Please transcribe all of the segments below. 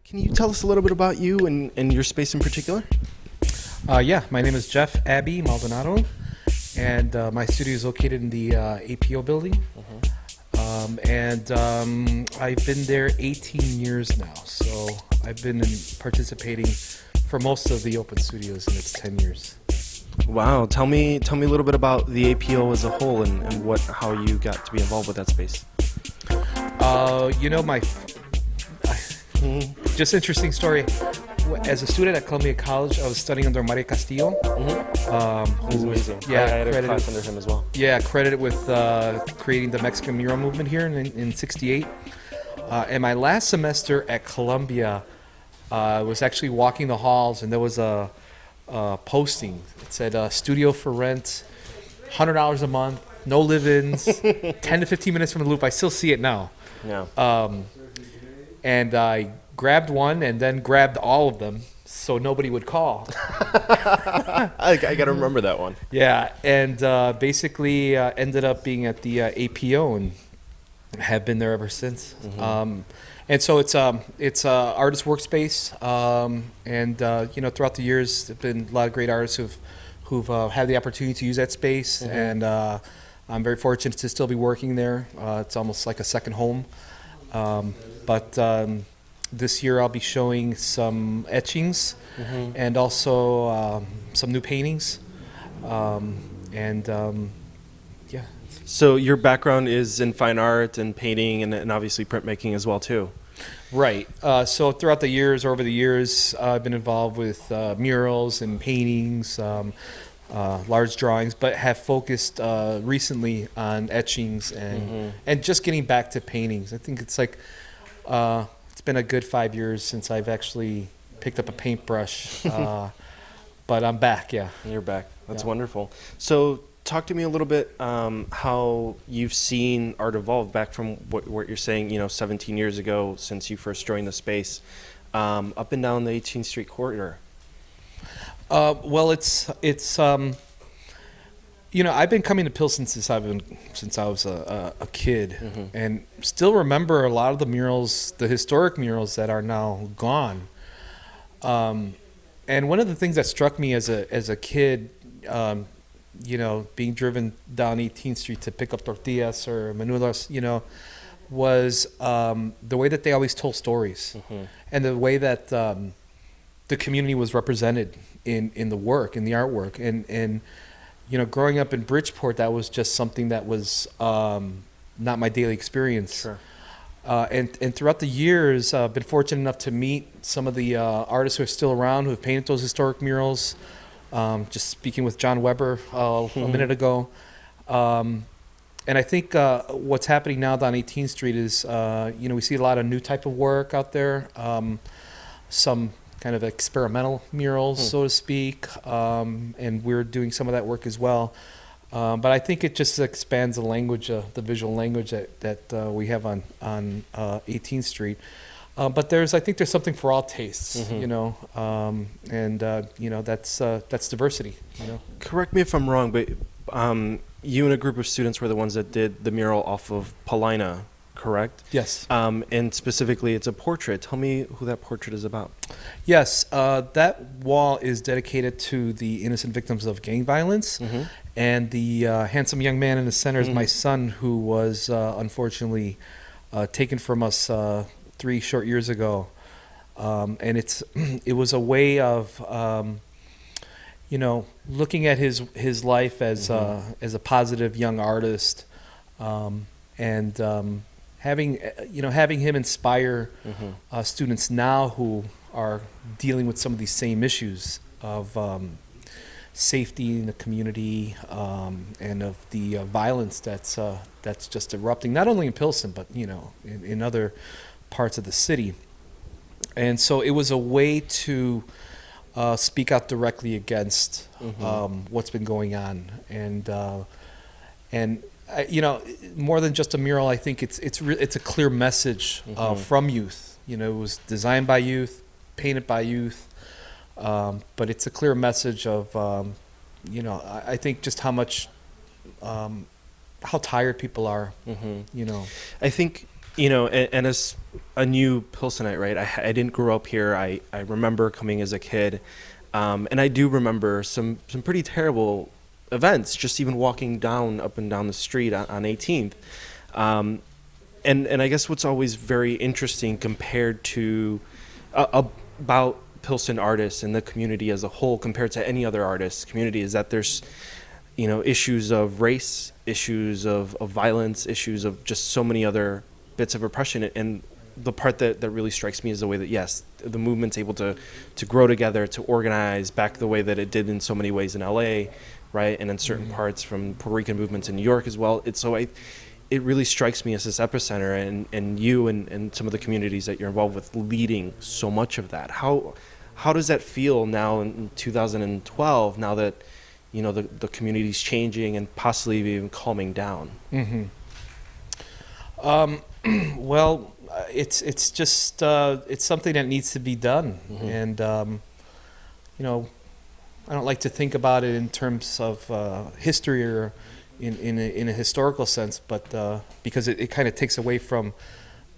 Can you tell us a little bit about you and your space in particular? Yeah, my name is Jeff Abbey Maldonado, and my studio is located in the APO building. I've been there 18 years now, so I've been participating for most of the open studios in its 10 years. Wow, tell me a little bit about the APO as a whole and how you got to be involved with that space. Just interesting story. As a student at Columbia College, I was studying under Maria Castillo. He's amazing. Yeah, I had a class under him as well. Yeah, credited with creating the Mexican mural movement here in '68. And my last semester at Columbia, I was actually walking the halls, and there was a posting. It said, studio for rent, $100 a month, no live-ins, 10 to 15 minutes from the loop. I still see it now. Yeah. And I grabbed one and then grabbed all of them so nobody would call. I got to remember that one. Yeah, and basically ended up being at the APO and have been there ever since. And so it's artist workspace, and throughout the years, there've been a lot of great artists who've had the opportunity to use that space, and I'm very fortunate to still be working there. It's almost like a second home. But this year I'll be showing some etchings and also some new paintings, yeah. So your background is in fine art and painting and obviously printmaking as well too. Right. So throughout the years, or over the years, I've been involved with murals and paintings, large drawings, but have focused recently on etchings and just getting back to paintings. I think it's like it's been a good 5 years since I've actually picked up a paintbrush, but I'm back. Yeah. You're back. That's Yeah. wonderful. So talk to me a little bit how you've seen art evolve back from what you're saying, 17 years ago since you first joined the space, up and down the 18th Street corridor. Well, I've been coming to Pilsen since I was a kid, and still remember a lot of the murals, the historic murals that are now gone. And one of the things that struck me as a kid, being driven down 18th Street to pick up tortillas or menudos, was the way that they always told stories, and the way that the community was represented in the work, in the artwork, and growing up in Bridgeport, that was just something that was not my daily experience. Sure. And throughout the years, I've been fortunate enough to meet some of the artists who are still around who have painted those historic murals. Just speaking with John Weber a minute ago. And I think what's happening now down 18th Street is, we see a lot of new type of work out there, some kind of experimental murals, so to speak, and we're doing some of that work as well. But I think it just expands the language, the visual language that we have on 18th Street. But I think there's something for all tastes, that's diversity. Correct me if I'm wrong, but you and a group of students were the ones that did the mural off of Paulina, correct? Yes. And specifically, it's a portrait. Tell me who that portrait is about. Yes, that wall is dedicated to the innocent victims of gang violence, and the handsome young man in the center is my son, who was unfortunately taken from us 3 short years ago, and it was a way of looking at his life as a positive young artist, and having him inspire students now who are dealing with some of these same issues of safety in the community, and of the violence that's just erupting, not only in Pilsen but in other parts of the city. And so it was a way to speak out directly against what's been going on, and more than just a mural, I think it's a clear message from youth. It was designed by youth, painted by youth, but it's a clear message of I think just how tired people are. I think And as a new Pilsenite, right? I didn't grow up here. I remember coming as a kid, and I do remember some pretty terrible events. Just even walking up and down the street on 18th, and I guess what's always very interesting compared to about Pilsen artists and the community as a whole compared to any other artist community is that there's issues of race, issues of violence, issues of just so many other bits of oppression. And the part that really strikes me is the way that, yes, the movement's able to grow together, to organize back the way that it did in so many ways in LA, right? And in certain parts from Puerto Rican movements in New York as well. It really strikes me as this epicenter, and you and some of the communities that you're involved with leading so much of that. How does that feel now in 2012, now that the community's changing and possibly even calming down? Well, it's just it's something that needs to be done, and I don't like to think about it in terms of history or in a historical sense, but because it kind of takes away from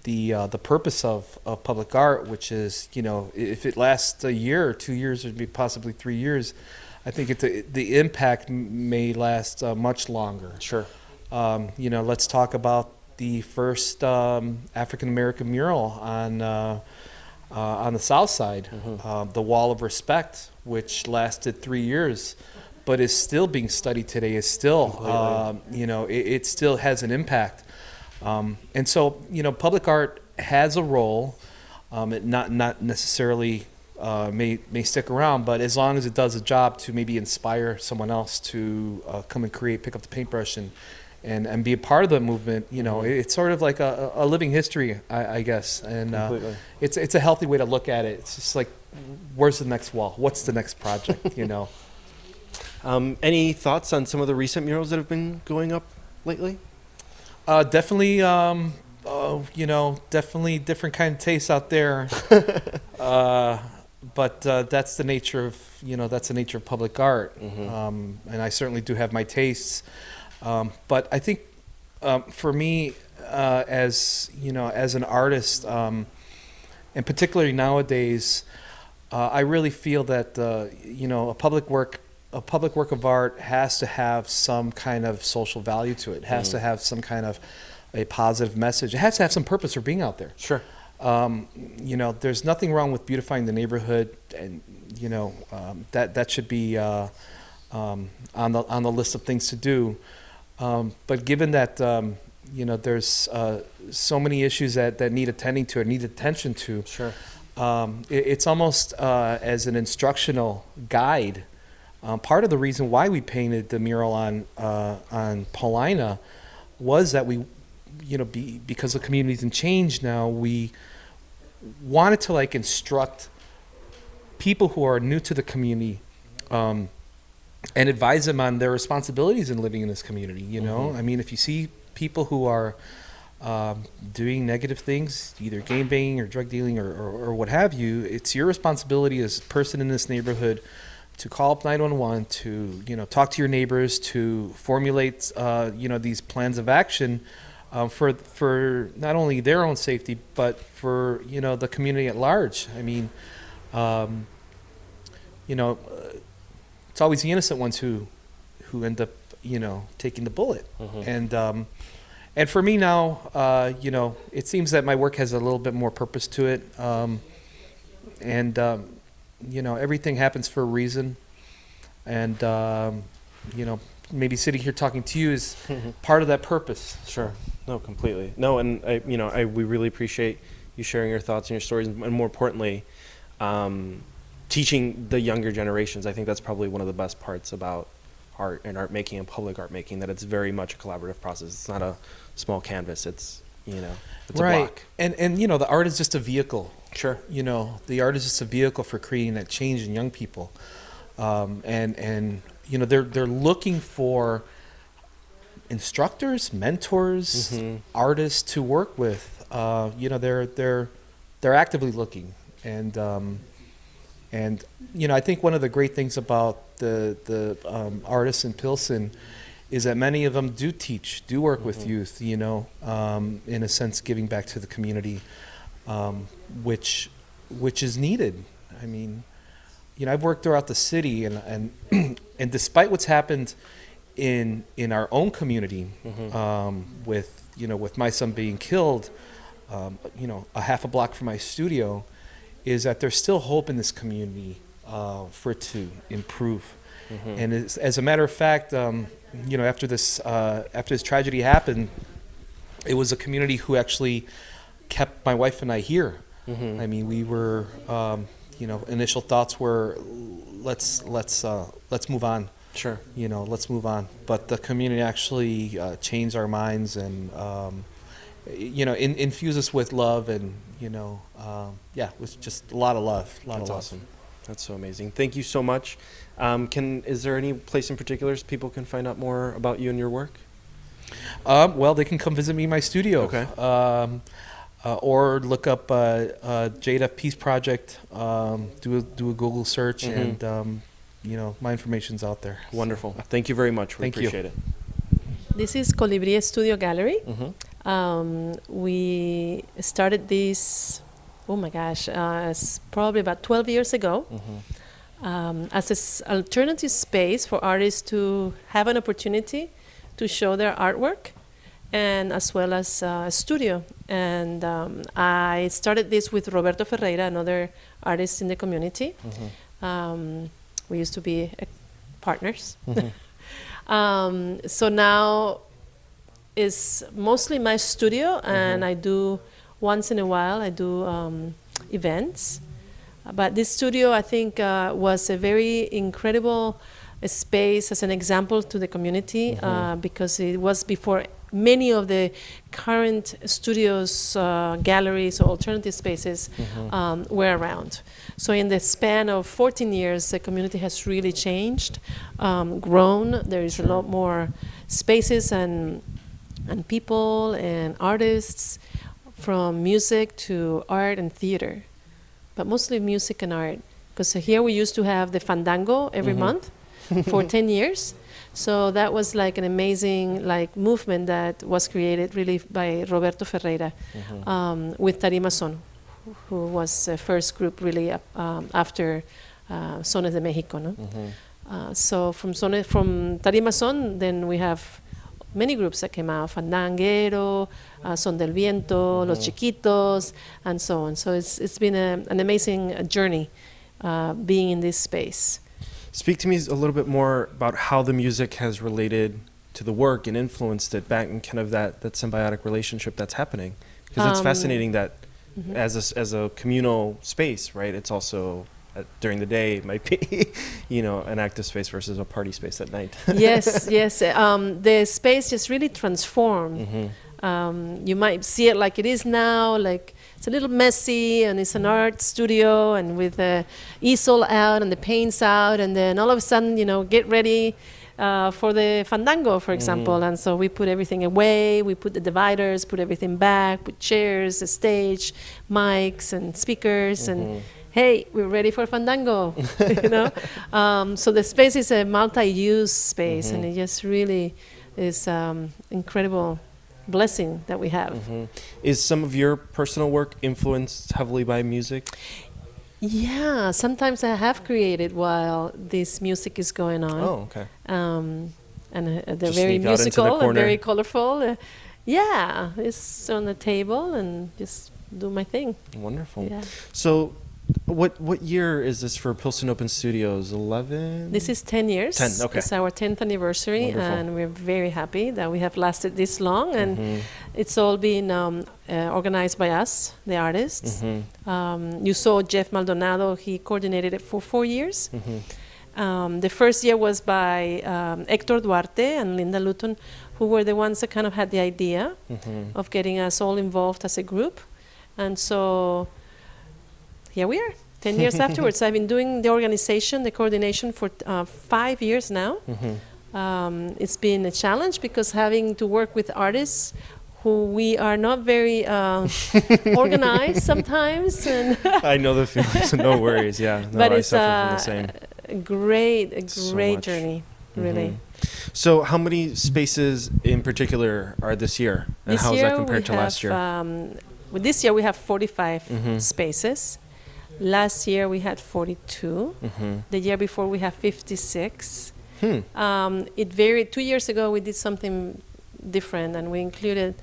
the purpose of public art, which is if it lasts a year or 2 years or maybe possibly 3 years, I think the impact may last much longer. Sure. Let's talk about the first African American mural on the South Side, the Wall of Respect, which lasted 3 years, but is still being studied today. Is still, it still has an impact, and so public art has a role. It not necessarily may stick around, but as long as it does a job to maybe inspire someone else to come and pick up the paintbrush and be a part of the movement, it's sort of like a living history, I guess. And it's a healthy way to look at it. It's just like, where's the next wall? What's the next project? Any thoughts on some of the recent murals that have been going up lately? Definitely, definitely different kind of tastes out there. But that's the nature of public art. And I certainly do have my tastes. But I think for me, as an artist, and particularly nowadays, I really feel that a public work of art has to have some kind of social value to it. It has to have some kind of a positive message. It has to have some purpose for being out there. Sure. There's nothing wrong with beautifying the neighborhood, and that should be on the list of things to do. But given that there's so many issues that need attending to, or need attention to, sure, it's almost as an instructional guide. Part of the reason why we painted the mural on Paulina was that we, because the community's in change now, we wanted to instruct people who are new to the community, and advise them on their responsibilities in living in this community. I mean, if you see people who are doing negative things, either game banging or drug dealing or what have you, it's your responsibility as a person in this neighborhood to call up 911, to talk to your neighbors, to formulate these plans of action for not only their own safety but for the community at large. I mean, it's always the innocent ones who end up taking the bullet. And for me now, it seems that my work has a little bit more purpose to it, and everything happens for a reason, and maybe sitting here talking to you is part of that purpose. Sure. No, completely. No, and we really appreciate you sharing your thoughts and your stories, and more importantly, teaching the younger generations. I think that's probably one of the best parts about art and art making and public art making, that it's very much a collaborative process. It's not a small canvas. It's it's right. a block. And the art is just a vehicle. Sure. The art is just a vehicle for creating that change in young people, and they're looking for instructors, mentors, artists to work with. They're actively looking, and I think one of the great things about the artists in Pilsen is that many of them do teach, do work with youth, in a sense giving back to the community, which is needed. I mean, I've worked throughout the city, and and despite what's happened in our own community, with my son being killed, a half a block from my studio, is that there's still hope in this community for it to improve. And as a matter of fact, after this tragedy happened, it was a community who actually kept my wife and I here. I mean, we were, initial thoughts were, let's move on. Sure. Let's move on. But the community actually changed our minds and, infused us with love and, it was just a lot of love. That's awesome. That's so amazing. Thank you so much. Is there any place in particular people can find out more about you and your work? Well, they can come visit me in my studio. Okay. Or look up JDF Peace Project. Do a Google search, and my information's out there. Wonderful. Thank you very much. We Thank you. appreciate it. This is Colibri Studio Gallery. We started this, oh my gosh, it's probably about 12 years ago, as an alternative space for artists to have an opportunity to show their artwork, and as well as a studio. And I started this with Roberto Ferreira, another artist in the community. We used to be partners. So now it's mostly my studio, and I do, once in a while, I do events. But this studio, I think, was a very incredible space as an example to the community, because it was before many of the current studios, galleries, or alternative spaces were around. So in the span of 14 years, the community has really changed, grown. There is a lot more spaces and people and artists, from music to art and theater, but mostly music and art. Because here we used to have the Fandango every month for 10 years. So that was like an amazing movement that was created really by Roberto Ferreira with Tarima Son, who was the first group really after Sones de Mexico. No? So from Tarima Son, then we have many groups that came out: Fandanguero, Son del Viento, Los Chiquitos, and so on. So it's been an amazing journey being in this space. Speak to me a little bit more about how the music has related to the work and influenced it back, and kind of that symbiotic relationship that's happening. Because it's fascinating that as a communal space, right? It's also during the day it might be, an active space versus a party space at night. Yes. The space just really transformed. You might see it like it is now, like it's a little messy, and it's an art studio, and with the easel out and the paints out, and then all of a sudden, get ready for the Fandango, for example. And so we put everything away, we put the dividers, put everything back, put chairs, a stage, mics and speakers, and hey, we're ready for Fandango, So the space is a multi-use space, and it just really is incredible blessing that we have. Is some of your personal work influenced heavily by music? Yeah, sometimes I have created while this music is going on. Oh, okay. And they're Just very sneak out into the musical and corner. very colorful. Yeah, it's on the table and just do my thing. Wonderful. Yeah. So what year is this for Pilsen Open Studios? 11? This is 10 years. 10, okay. It's our 10th anniversary. Wonderful. And we're very happy that we have lasted this long. And it's all been organized by us, the artists. You saw Jeff Maldonado. He coordinated it for 4 years. The first year was by Hector Duarte and Linda Luton, who were the ones that kind of had the idea of getting us all involved as a group. And so here we are, 10 years afterwards. I've been doing the organization, the coordination for 5 years now. It's been a challenge because having to work with artists who we are not very organized sometimes. And I know the feeling, so no worries. Yeah, no, but I it's suffer from the same. a great So great much. journey. really. So how many spaces in particular are this year? And This how is year that compared to we last year? With this year we have 45 spaces. Last year we had 42. The year before we have 56. It varied. 2 years ago we did something different, and we included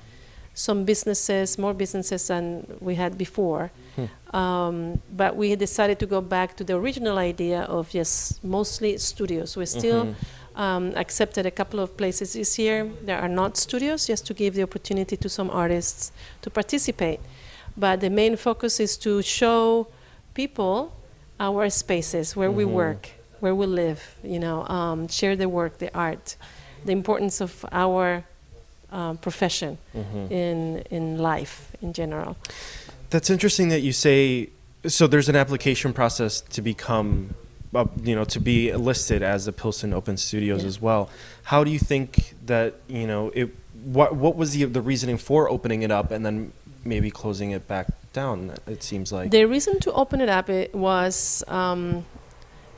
some businesses, more businesses than we had before. But we decided to go back to the original idea of just mostly studios. We still accepted a couple of places this year that are not studios, just to give the opportunity to some artists to participate. But the main focus is to show people our spaces, where we work, where we live, share the work, the art, the importance of our profession in life in general. That's interesting that you say, so there's an application process to become, to be listed as the Pilsen Open Studios as well. How do you think that, what was the reasoning for opening it up and then maybe closing it back down, it seems like? The reason to open it up, it was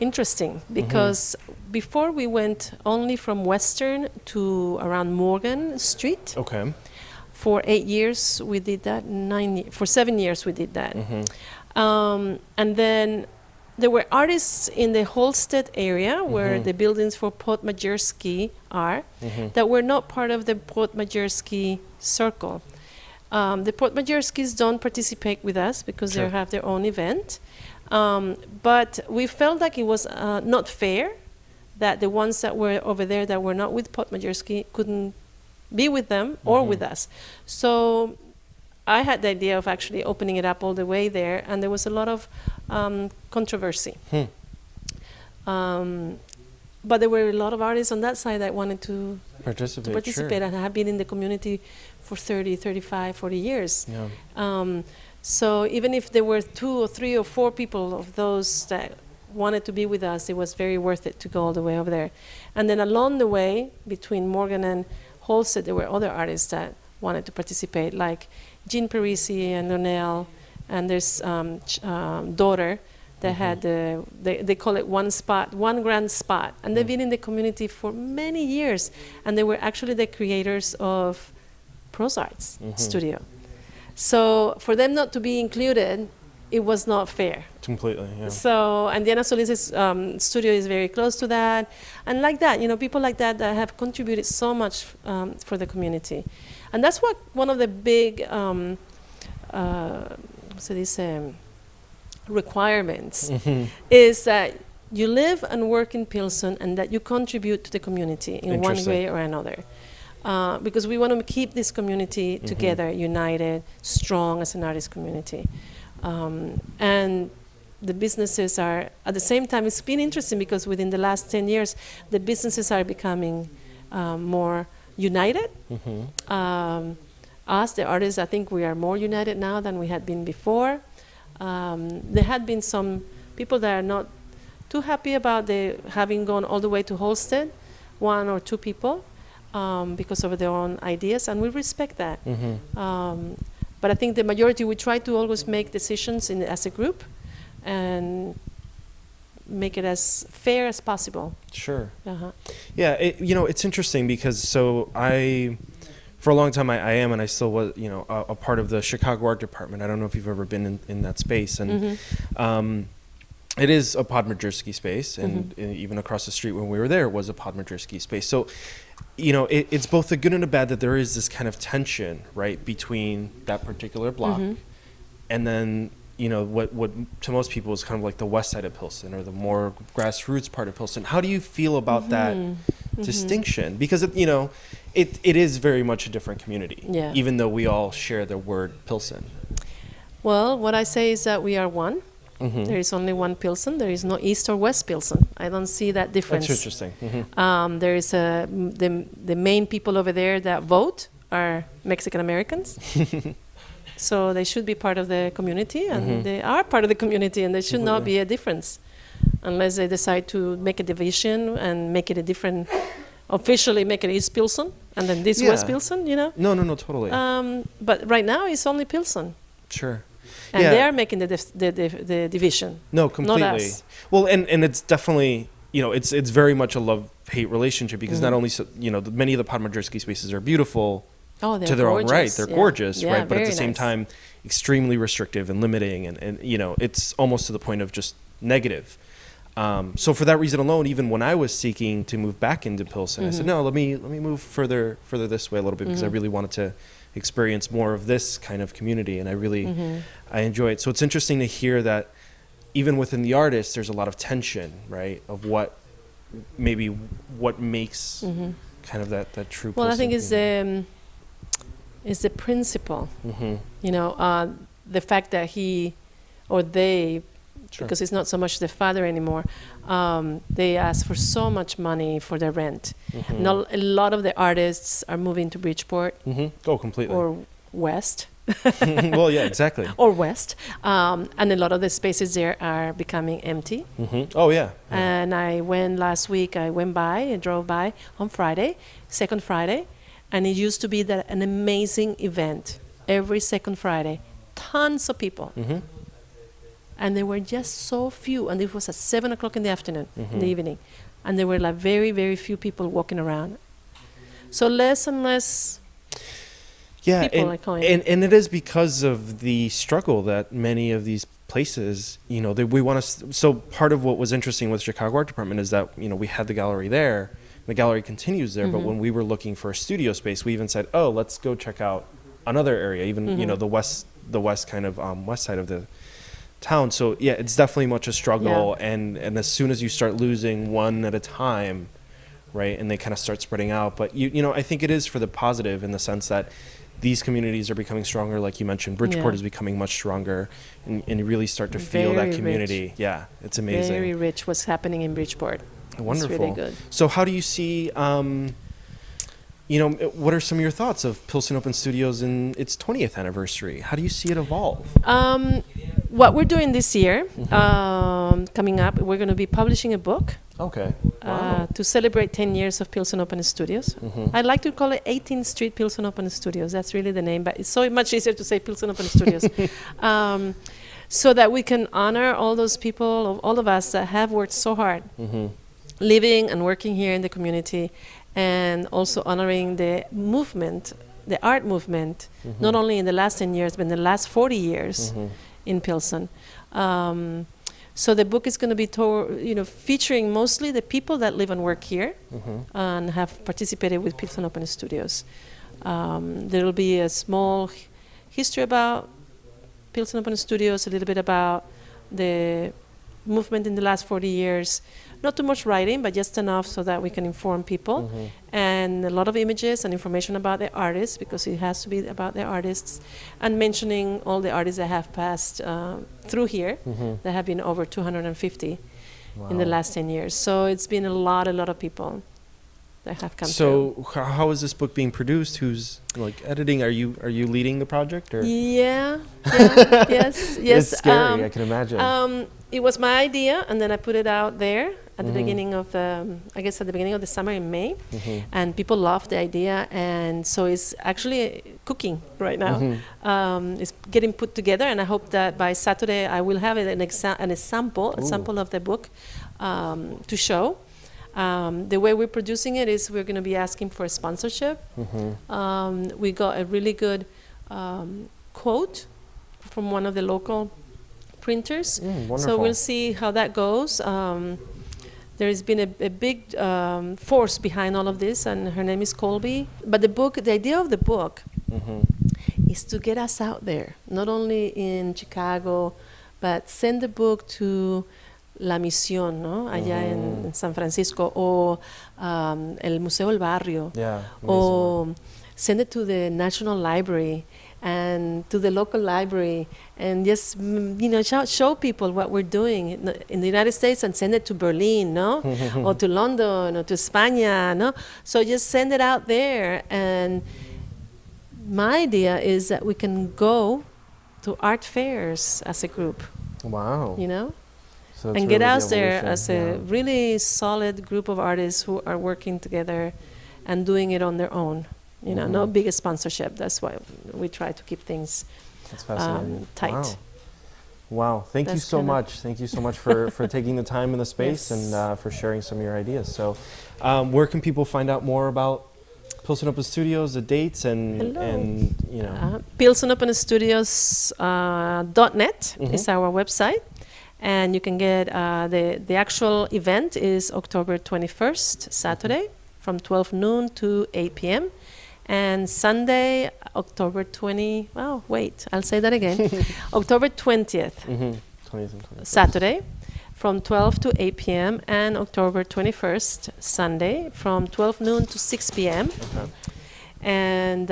interesting because before we went only from Western to around Morgan Street. Okay. For 8 years we did that. For 7 years we did that. And then there were artists in the Holstead area where the buildings for Port Majerski are that were not part of the Port Majerski circle. The Port Majerskis don't participate with us because they have their own event. But we felt like it was not fair that the ones that were over there that were not with Port Majerski couldn't be with them or with us. So I had the idea of actually opening it up all the way there, and there was a lot of controversy. But there were a lot of artists on that side that wanted to participate and have been in the community for 30, 35, 40 years. So even if there were 2 or 3 or 4 people of those that wanted to be with us, it was very worth it to go all the way over there. And then along the way, between Morgan and Holstead, there were other artists that wanted to participate, like Jean Parisi and Lionel, and there's daughter that had they call it one grand spot, and they've been in the community for many years, and they were actually the creators of Pros Arts Studio. So for them not to be included, it was not fair. Completely, yeah. So, and Diana Solis's studio is very close to that. And like that, people like that that have contributed so much for the community. And that's what one of the big requirements is that you live and work in Pilsen and that you contribute to the community in one way or another. Because we want to keep this community together, united, strong as an artist community. And the businesses are, at the same time, it's been interesting because within the last 10 years, the businesses are becoming more united. Us, the artists, I think we are more united now than we had been before. There had been some people that are not too happy about having gone all the way to Holstead, 1 or 2 people, because of their own ideas, and we respect that. But I think the majority, we try to always make decisions as a group and make it as fair as possible. Sure. Yeah, it's interesting because for a long time I am, and I still was, a part of the Chicago Art Department. I don't know if you've ever been in that space. And it is a Podmajersky space, and even across the street when we were there was a Podmajersky space. So, it's both a good and a bad that there is this kind of tension, right, between that particular block and then, what to most people is kind of like the west side of Pilsen or the more grassroots part of Pilsen. How do you feel about that distinction? Because, it is very much a different community, even though we all share the word Pilsen. Well, what I say is that we are one. There is only one Pilsen. There is no East or West Pilsen. I don't see that difference. That's interesting. There is the main people over there that vote are Mexican Americans. So they should be part of the community, and they are part of the community, and there should not be a difference unless they decide to make a division and make it a different, officially make it East Pilsen, and then this West Pilsen, No, totally. But right now it's only Pilsen. Sure. And they are making the division. No, completely. Not us. Well, and it's definitely, it's very much a love love-hate relationship because not only many of the Podmajersky spaces are beautiful Oh, they're to their own right. gorgeous. They're Yeah. gorgeous, Yeah, right? But at very the same nice. time, extremely restrictive and limiting, and it's almost to the point of just negative. So for that reason alone, even when I was seeking to move back into Pilsen, I said, no, let me move further this way a little bit because I really wanted to experience more of this kind of community, and I enjoy it. So it's interesting to hear that even within the artists, there's a lot of tension, right? Of what makes kind of that true. Well, I Pilsen think community. it's the principle. The fact that he or they, Sure. because it's not so much the father anymore, they ask for so much money for their rent. A lot of the artists are moving to Bridgeport Oh, completely. or west. Well, yeah, exactly. Or west, and a lot of the spaces there are becoming empty. Oh, yeah. And I went last week. I drove by on Friday, second Friday, and it used to be an amazing event every second Friday. Tons of people, and there were just so few. And it was at 7:00 in the afternoon, in the evening, and there were like very, very few people walking around. So less and less. Yeah, people are calling. and it is because of the struggle that many of these places, we want to. So part of what was interesting with Chicago Art Department is that we had the gallery there, the gallery continues there. But when we were looking for a studio space, we even said, "Oh, let's go check out another area, even the west kind of west side of the town." So yeah, it's definitely much a struggle, and as soon as you start losing one at a time, right, and they kind of start spreading out. But I think it is for the positive in the sense that these communities are becoming stronger, like you mentioned. Bridgeport is becoming much stronger, and you really start to feel that Very community. rich. Yeah, it's amazing. Very rich what's happening in Bridgeport. Wonderful. It's really good. So how do you see, what are some of your thoughts of Pilsen Open Studios in its 20th anniversary? How do you see it evolve? What we're doing this year, coming up, we're going to be publishing a book Okay. Wow. to celebrate 10 years of Pilsen Open Studios. I like to call it 18th Street Pilsen Open Studios. That's really the name, but it's so much easier to say Pilsen Open Studios. So that we can honor all those people, all of us that have worked so hard, living and working here in the community, and also honoring the movement, the art movement, not only in the last 10 years, but in the last 40 years in Pilsen. So the book is going to be featuring mostly the people that live and work here and have participated with Pilsen Open Studios. There will be a small history about Pilsen Open Studios, a little bit about the movement in the last 40 years. Not too much writing, but just enough so that we can inform people. And a lot of images and information about the artists, because it has to be about the artists, and mentioning all the artists that have passed through here. There have been over 250 in the last 10 years. So it's been a lot of people that have come through. So how is this book being produced? Who's editing? Are you leading the project? Or? Yeah, yes. It's scary, I can imagine. It was my idea, and then I put it out there at the beginning of, I guess at the beginning of the summer in May, and people loved the idea, and so it's actually cooking right now. It's getting put together, and I hope that by Saturday I will have a sample of the book to show. The way we're producing it is we're going to be asking for a sponsorship. We got a really good quote from one of the local printers. So we'll see how that goes. There's been a big force behind all of this, and her name is Colby. But the idea of the book is to get us out there, not only in Chicago, but send the book to La Misión, ¿no? Allá en San Francisco, or el Museo del Barrio, or send it to the National Library and to the local library, and just show people what we're doing in the United States, and send it to Berlin, no, or to London, or to España, no. So just send it out there, and my idea is that we can go to art fairs as a group. Wow. So and get out there as a really solid group of artists who are working together and doing it on their own. No big sponsorship. That's why we try to keep things That's fascinating. tight. Wow. Wow, thank you That's so kinda- much. Thank you so much for taking the time and the space Yes. and for sharing some of your ideas. So, where can people find out more about Pilsen Open Studios, the dates, Hello. and you know? PilsenOpenStudios.net is our website. And you can get the actual event is October 21st, Saturday, from 12 noon to 8 p.m. And Sunday, October 20, oh, wait, I'll say that again. October 20th, 20th and 21st. Saturday, from 12 to 8 p.m. And October 21st, Sunday, from 12 noon to 6 p.m. Okay. And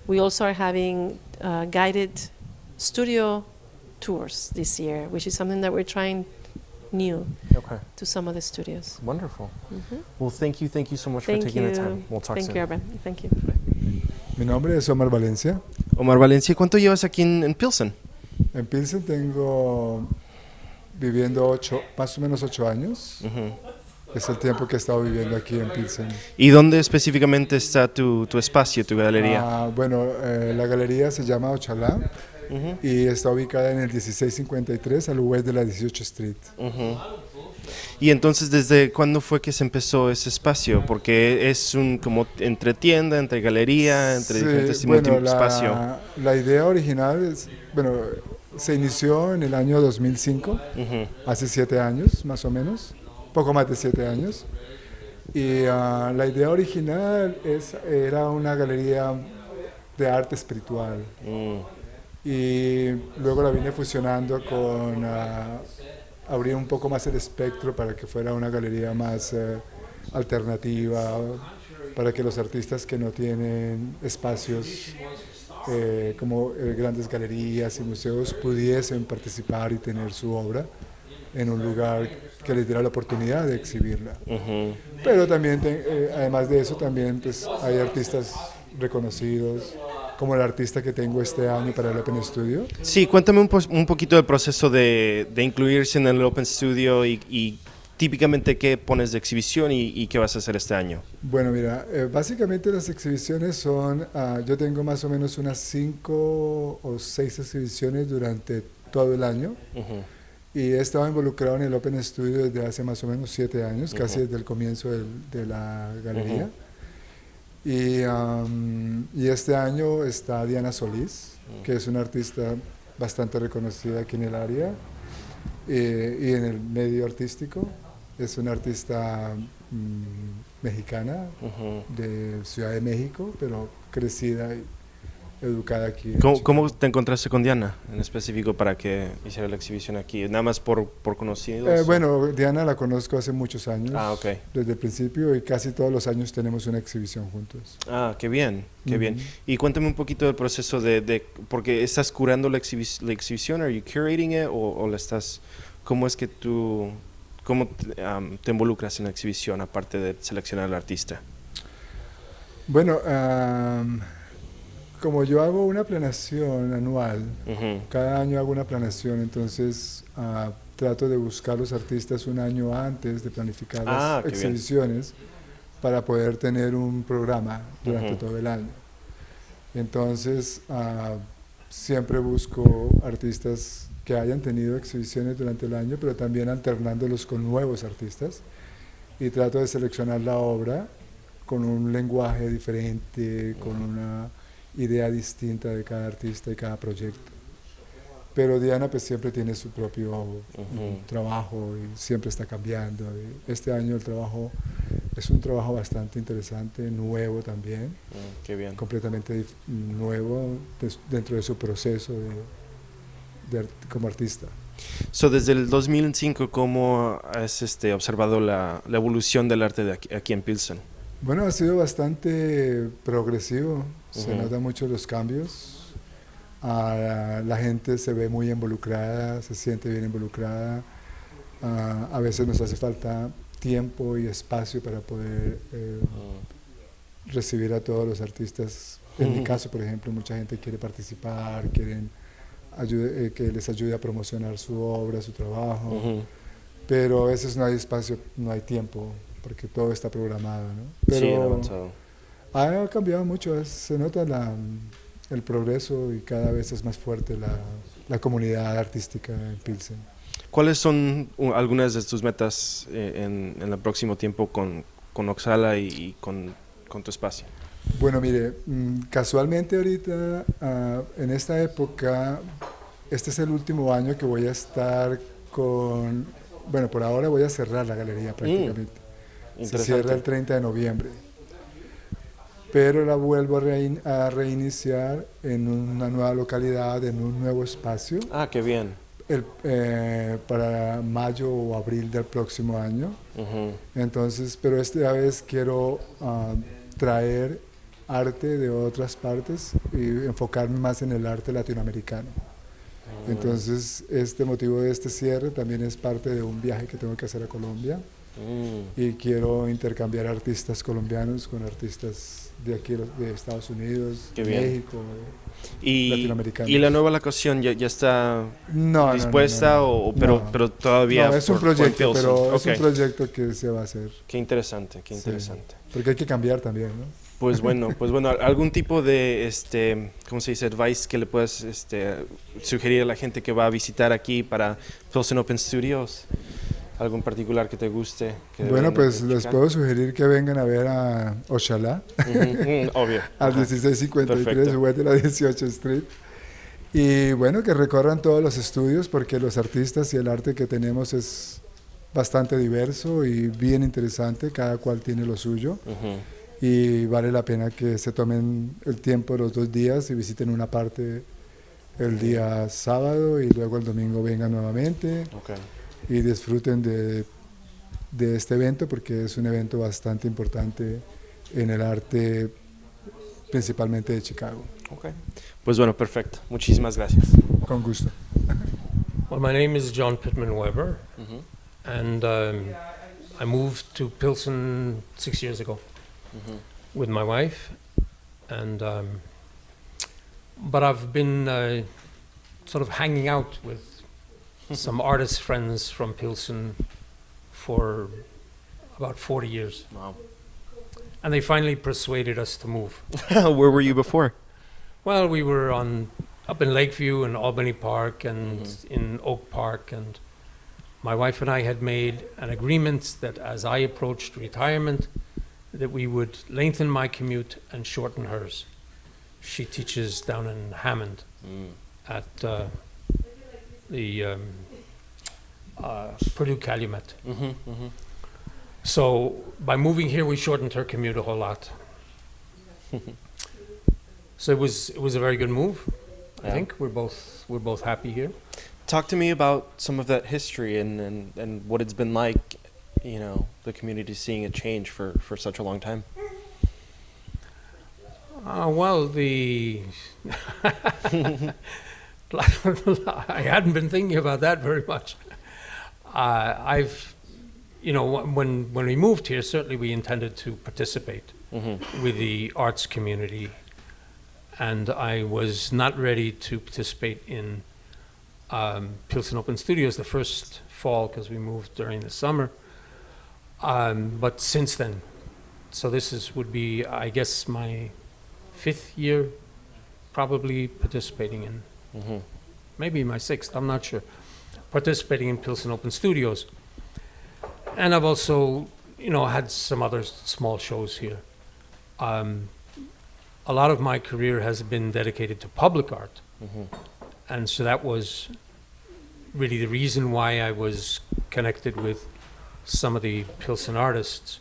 we also are having guided studio tours this year, which is something that we're trying new Okay. to some of the studios. Wonderful. Well, thank you so much Thank for taking you. the time. We'll talk Thank soon. you, Urban. Thank you. Mi nombre es Omar Valencia. Omar Valencia, ¿cuánto llevas aquí en Pilsen? En Pilsen tengo viviendo más o menos 8 años. Es el tiempo que he estado viviendo aquí en Pilsen. ¿Y dónde específicamente está tu espacio, tu galería? Bueno, la galería se llama Ochalá y está ubicada en el 1653 al oeste de la 18 Street. Y entonces, ¿desde cuándo fue que se empezó ese espacio? Porque es un como entre tienda, entre galería, entre Sí, diferentes bueno, espacio. la idea original es, bueno, se inició en el año 2005, hace 7 años más o menos, poco más de 7 años. Y la idea original era una galería de arte espiritual. Y luego la vine fusionando con abrir un poco más el espectro para que fuera una galería más alternativa, para que los artistas que no tienen espacios como grandes galerías y museos pudiesen participar y tener su obra en un lugar que les diera la oportunidad de exhibirla. Pero también, además de eso, también pues, hay artistas reconocidos, como el artista que tengo este año para el Open Studio. Sí, cuéntame un poquito del proceso de incluirse en el Open Studio y típicamente qué pones de exhibición y qué vas a hacer este año. Bueno, mira, básicamente las exhibiciones son, yo tengo más o menos unas 5 o 6 exhibiciones durante todo el año. Y he estado involucrado en el Open Studio desde hace más o menos 7 años, casi desde el comienzo de la galería. Y este año está Diana Solís, que es una artista bastante reconocida aquí en el área y en el medio artístico. Es una artista mexicana de Ciudad de México, pero crecida y educada aquí. ¿Cómo te encontraste con Diana en específico para que hiciera la exhibición aquí? ¿Nada más por conocidos? Bueno, Diana la conozco hace muchos años, ok. desde el principio, y casi todos los años tenemos una exhibición juntos. Qué bien, qué bien. Y cuéntame un poquito del proceso porque estás curando la exhibición, ¿are you curating it o la estás, cómo es que cómo te involucras en la exhibición aparte de seleccionar al artista? Bueno, como yo hago una planeación anual, cada año hago una planeación, entonces trato de buscar los artistas un año antes de planificar las exhibiciones para poder tener un programa durante todo el año. Entonces, siempre busco artistas que hayan tenido exhibiciones durante el año, pero también alternándolos con nuevos artistas, y trato de seleccionar la obra con un lenguaje diferente, con una idea distinta de cada artista y cada proyecto. Pero Diana pues siempre tiene su propio trabajo y siempre está cambiando. Y este año el trabajo es un trabajo bastante interesante, nuevo también, qué bien. completamente nuevo dentro de su proceso como artista. Desde el 2005, ¿cómo has observado la evolución del arte de aquí en Pilsen? Bueno, ha sido bastante progresivo, se notan mucho los cambios, la gente se ve muy involucrada, se siente bien involucrada, a veces nos hace falta tiempo y espacio para poder recibir a todos los artistas. En mi caso, por ejemplo, mucha gente quiere participar, quieren que les ayude a promocionar su obra, su trabajo, pero a veces no hay espacio, no hay tiempo, porque todo está programado, ¿no? Pero sí, avanzado. Ha cambiado mucho, se nota el progreso y cada vez es más fuerte la comunidad artística en Pilsen. ¿Cuáles son algunas de tus metas en el próximo tiempo con Oxala y con tu espacio? Bueno, mire, casualmente ahorita, en esta época, este es el último año que voy a estar bueno, por ahora voy a cerrar la galería prácticamente. Se cierra el 30 de noviembre. Pero la vuelvo a reiniciar en una nueva localidad, en un nuevo espacio. Ah, qué bien. Para mayo o abril del próximo año. Ujú. Entonces, pero esta vez quiero traer arte de otras partes y enfocarme más en el arte latinoamericano. Entonces, este motivo de este cierre también es parte de un viaje que tengo que hacer a Colombia y quiero intercambiar artistas colombianos con artistas de aquí, de Estados Unidos, Qué bien. México, ¿Y latinoamericanos. ¿Y la nueva locación ya está No, dispuesta no. pero todavía No, es un por proyecto, Pilsen? pero Ok. es un proyecto que se va a hacer. Qué interesante, qué Sí. interesante. Porque hay que cambiar también, ¿no? Pues bueno, algún tipo de, ¿cómo se dice? Advice que le puedas sugerir a la gente que va a visitar aquí para Pilsen Open Studios. ¿Algo en particular que te guste? Que Bueno, deberían pues de les checar? puedo sugerir que vengan a ver a Oxala, Obvio. al Ajá. 1653 Perfecto. West de la 18 Street. Y bueno, que recorran todos los estudios porque los artistas y el arte que tenemos es bastante diverso y bien interesante, cada cual tiene lo suyo. Ujú. Y vale la pena que se tomen el tiempo los 2 días y visiten una parte el día sábado y luego el domingo vengan nuevamente Ok. y disfruten de este evento porque es un evento bastante importante en el arte, principalmente de Chicago. Ok. Pues bueno, perfecto. Muchísimas gracias. Con gusto. Well, my name is John Pittman Weber, Ujú. and I moved to Pilsen 6 years ago Ujú. with my wife, and but I've been sort of hanging out with some artist friends from Pilsen for about 40 years, Wow. and they finally persuaded us to move. Where were you before? Well, we were up in Lakeview and Albany Park and in Oak Park, and my wife and I had made an agreement that as I approached retirement, that we would lengthen my commute and shorten hers. She teaches down in Hammond at the Purdue Calumet. Mhm, mhm. So by moving here, we shortened her commute a whole lot. So it was a very good move. I Yeah. think we're both happy here. Talk to me about some of that history and what it's been like, the community seeing it change for such a long time. Well, I hadn't been thinking about that very much. When we moved here, certainly we intended to participate with the arts community, and I was not ready to participate in Pilsen Open Studios the first fall because we moved during the summer. But since then, so this would be, I guess, my 5th year probably participating in, maybe my 6th, I'm not sure, participating in Pilsen Open Studios. And I've also, had some other small shows here. A lot of my career has been dedicated to public art. And so that was really the reason why I was connected with some of the Pilsen artists,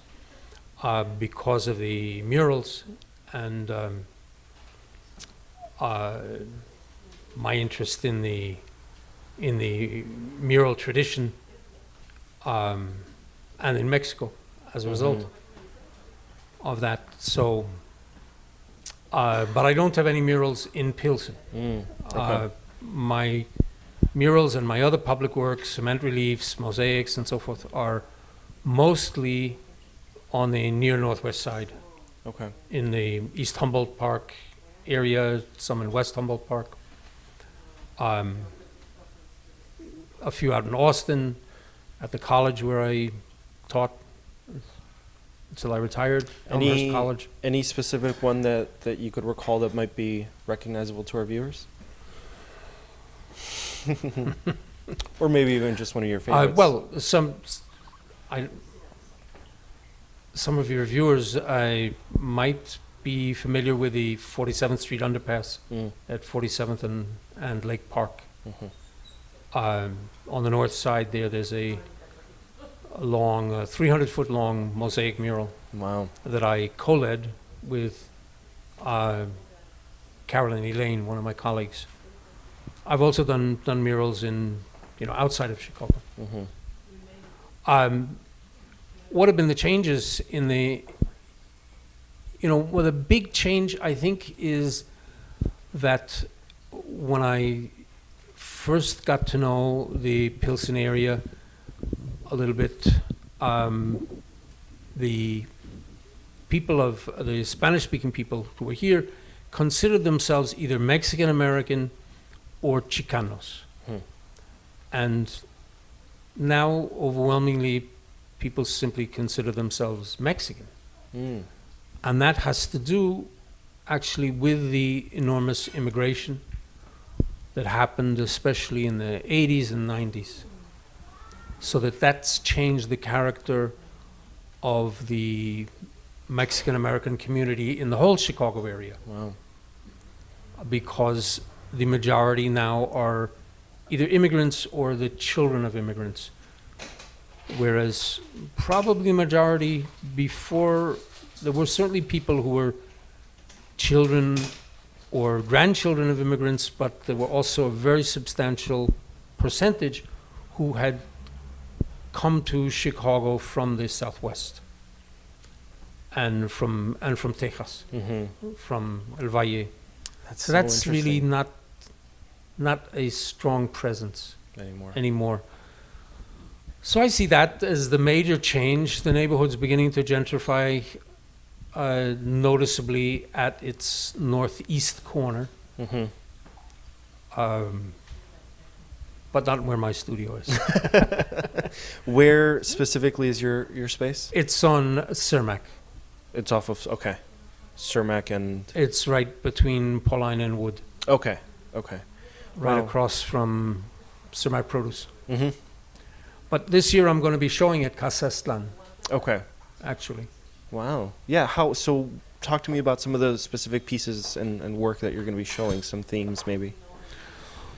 because of the murals and my interest in the mural tradition, and in Mexico as a result of that. So, but I don't have any murals in Pilsen. Okay. My murals and my other public works, cement reliefs, mosaics, and so forth, are mostly on the near northwest side, Okay. in the East Humboldt Park area, some in West Humboldt Park, a few out in Austin, at the college where I taught until I retired, Elmhurst College. Any specific one that you could recall that might be recognizable to our viewers? Or maybe even just one of your favorites. Well, some of your viewers might be familiar with the 47th Street underpass at 47th and Lake Park. On the north side there's a long, 300-foot long mosaic mural Wow. that I co-led with Carolyn Elaine, one of my colleagues. I've also done murals in, outside of Chicago. What have been the changes in the, well, the big change I think is that when I first got to know the Pilsen area a little bit, the people of the Spanish-speaking people who were here considered themselves either Mexican-American or Chicanos. And now, overwhelmingly, people simply consider themselves Mexican. And that has to do, actually, with the enormous immigration that happened, especially in the 80s and 90s. So that's changed the character of the Mexican-American community in the whole Chicago area. Wow. Because the majority now are either immigrants or the children of immigrants. Whereas probably majority before, there were certainly people who were children or grandchildren of immigrants, but there were also a very substantial percentage who had come to Chicago from the Southwest and from Texas, from El Valle. So that's really interesting. not a strong presence anymore. anymore. So I see that as the major change. The neighborhood's beginning to gentrify noticeably at its northeast corner, but not where my studio is. Where specifically is your space? It's on Cermak. It's off of Cermak and It's right between Pauline and Wood, okay. right Wow. across from Cermak Produce. Mm-hmm. But this year I'm going to be showing at Casa Estlan, Okay. actually. Wow. Yeah. So talk to me about some of the specific pieces and work that you're going to be showing. Some themes, maybe.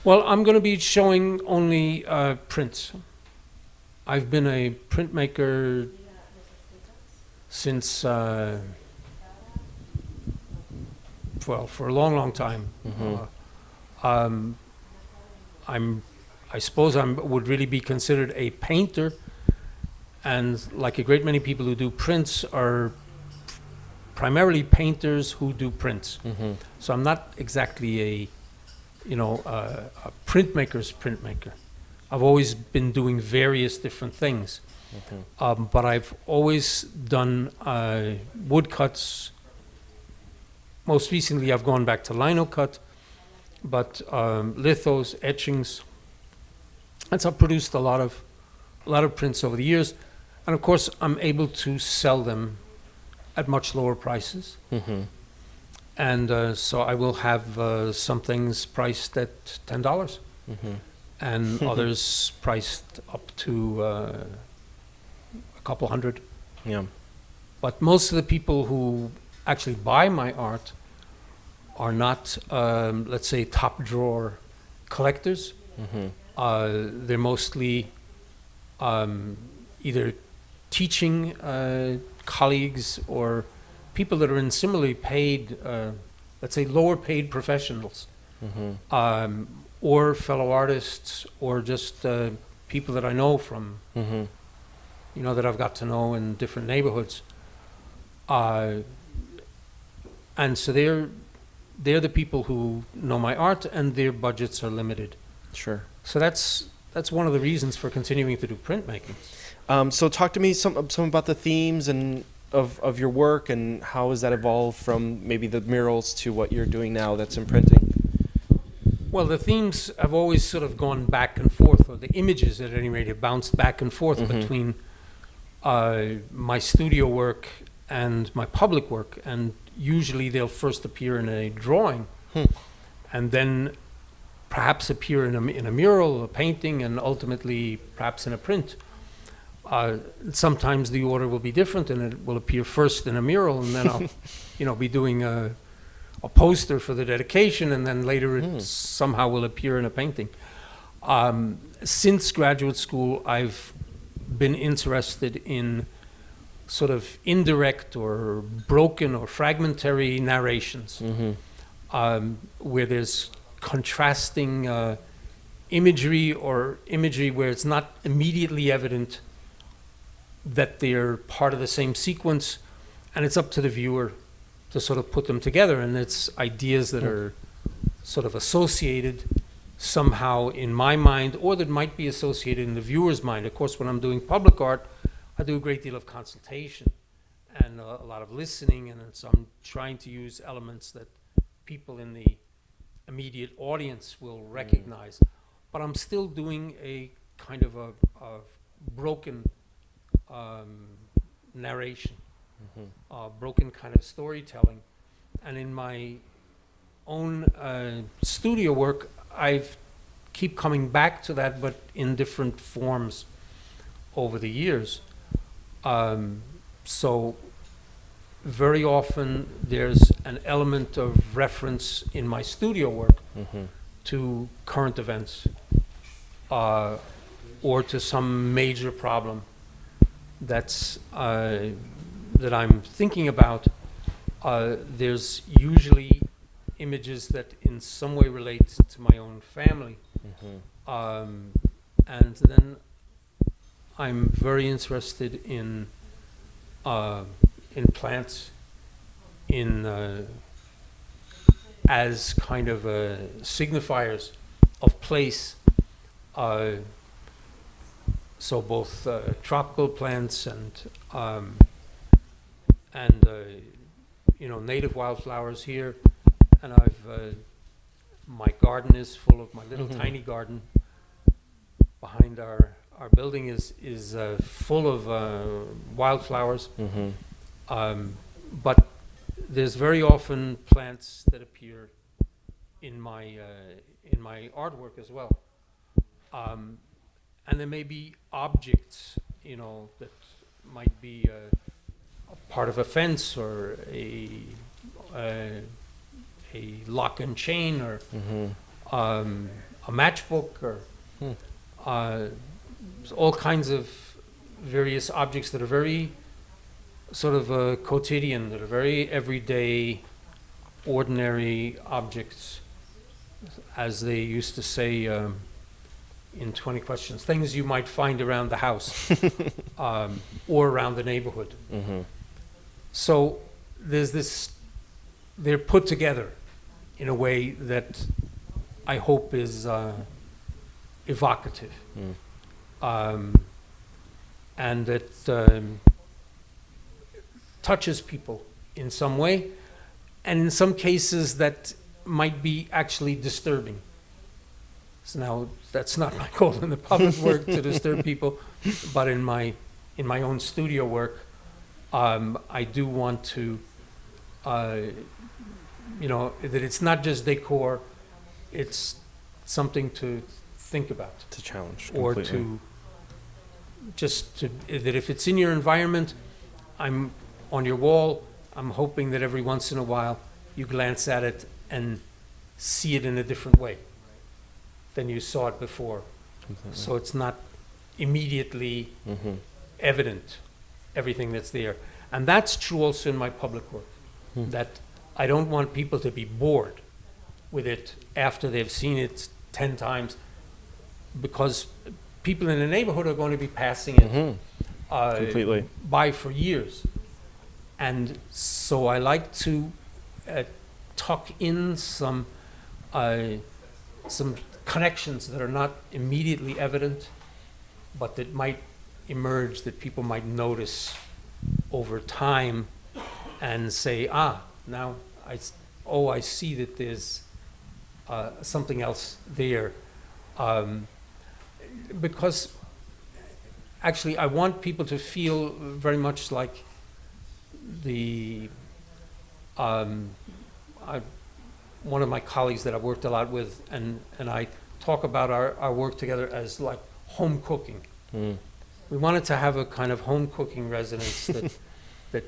Well, I'm going to be showing only prints. I've been a printmaker since, for a long, long time. I suppose I would really be considered a painter, and like a great many people who do prints are primarily painters who do prints. So I'm not exactly a printmaker's printmaker. I've always been doing various different things, but I've always done woodcuts. Most recently, I've gone back to lino cut, but lithos, etchings. And so I've produced a lot of prints over the years, and of course I'm able to sell them at much lower prices. And so I will have some things priced at $10, and others priced up to a couple hundred. Yeah. But most of the people who actually buy my art are not, let's say, top drawer collectors. They're mostly either teaching colleagues or people that are in similarly paid, let's say, lower paid professionals, or fellow artists, or just people that I know from, that I've got to know in different neighborhoods. And so they're the people who know my art, and their budgets are limited. Sure. So that's one of the reasons for continuing to do printmaking. So talk to me some about the themes and of your work, and how has that evolved from maybe the murals to what you're doing now that's in printing? Well, the themes have always sort of gone back and forth, or the images at any rate have bounced back and forth between my studio work and my public work, and usually they'll first appear in a drawing, and then perhaps appear in a mural, a painting, and ultimately perhaps in a print. Sometimes the order will be different, and it will appear first in a mural, and then I'll, be doing a poster for the dedication, and then later it somehow will appear in a painting. Since graduate school, I've been interested in sort of indirect or broken or fragmentary narrations, where there's contrasting imagery, or imagery where it's not immediately evident that they're part of the same sequence, and it's up to the viewer to sort of put them together, and it's ideas that are sort of associated somehow in my mind, or that might be associated in the viewer's mind. Of course, when I'm doing public art, I do a great deal of consultation and a lot of listening, and so I'm trying to use elements that people in the immediate audience will recognize. But I'm still doing a kind of a broken narration, broken kind of storytelling. And in my own studio work, I've keep coming back to that, but in different forms over the years. So very often there's an element of reference in my studio work to current events, or to some major problem that's that I'm thinking about. There's usually images that in some way relate to my own family. And then I'm very interested in plants, as kind of signifiers of place. So both tropical plants and native wildflowers here. And my garden is full of, my little tiny garden behind our building is full of wildflowers. But there's very often plants that appear in my artwork as well. And there may be objects, that might be a part of a fence, or a lock and chain, or a matchbook, or all kinds of various objects that are very sort of quotidian, that are very everyday, ordinary objects, as they used to say in 20 Questions, things you might find around the house or around the neighborhood. So there's this, they're put together in a way that I hope is evocative, and that touches people in some way, and in some cases that might be actually disturbing. So now that's not my goal in the public work to disturb people, but in my own studio work, I do want to, that it's not just decor, it's something to think about. To challenge Or completely. that if it's in your environment, I'm on your wall, I'm hoping that every once in a while you glance at it and see it in a different way than you saw it before. So it's not immediately evident, everything that's there. And that's true also in my public work, that I don't want people to be bored with it after they've seen it 10 times, because people in the neighborhood are going to be passing it Completely. by for years. And so I like to tuck in some connections that are not immediately evident, but that might emerge, that people might notice over time and say, now I see that there's something else there. Because actually I want people to feel very much like one of my colleagues that I've worked a lot with, and I talk about our work together as like home cooking. Mm. We wanted to have a kind of home cooking residence that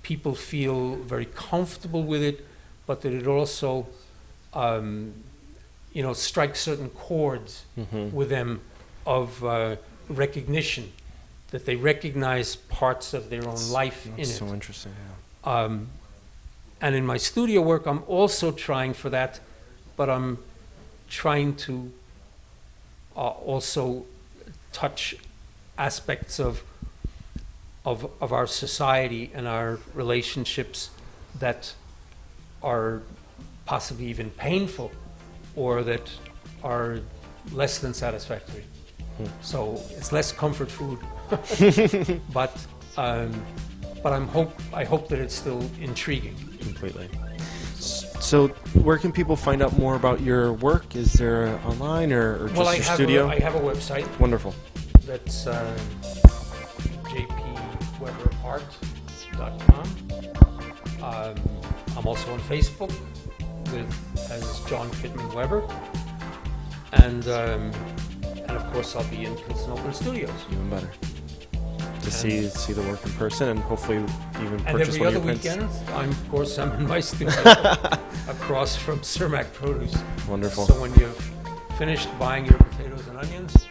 people feel very comfortable with it, but that it also, strikes certain chords with them of recognition, that they recognize parts of their own life in That's it. so interesting. Yeah. And in my studio work, I'm also trying for that, but I'm trying to also touch aspects of our society and our relationships that are possibly even painful or that are less than satisfactory. So it's less comfort food, but I hope that it's still intriguing. Completely. So, where can people find out more about your work? Is there online or just your studio? I have a website Wonderful. that's jpweberart.com. I'm also on Facebook as John Pittman Weber, and of course I'll be in Pilsen Open Studios. Even better. To see the work in person and hopefully even And purchase every one other of your prints. weekend, I'm in my studio across from Cermak Produce. Wonderful. So when you've finished buying your potatoes and onions, you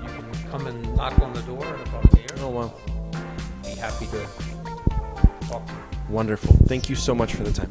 can come and knock on the door, and if I'm there, Oh wow. be happy to talk to you. Wonderful. Thank you so much for the time.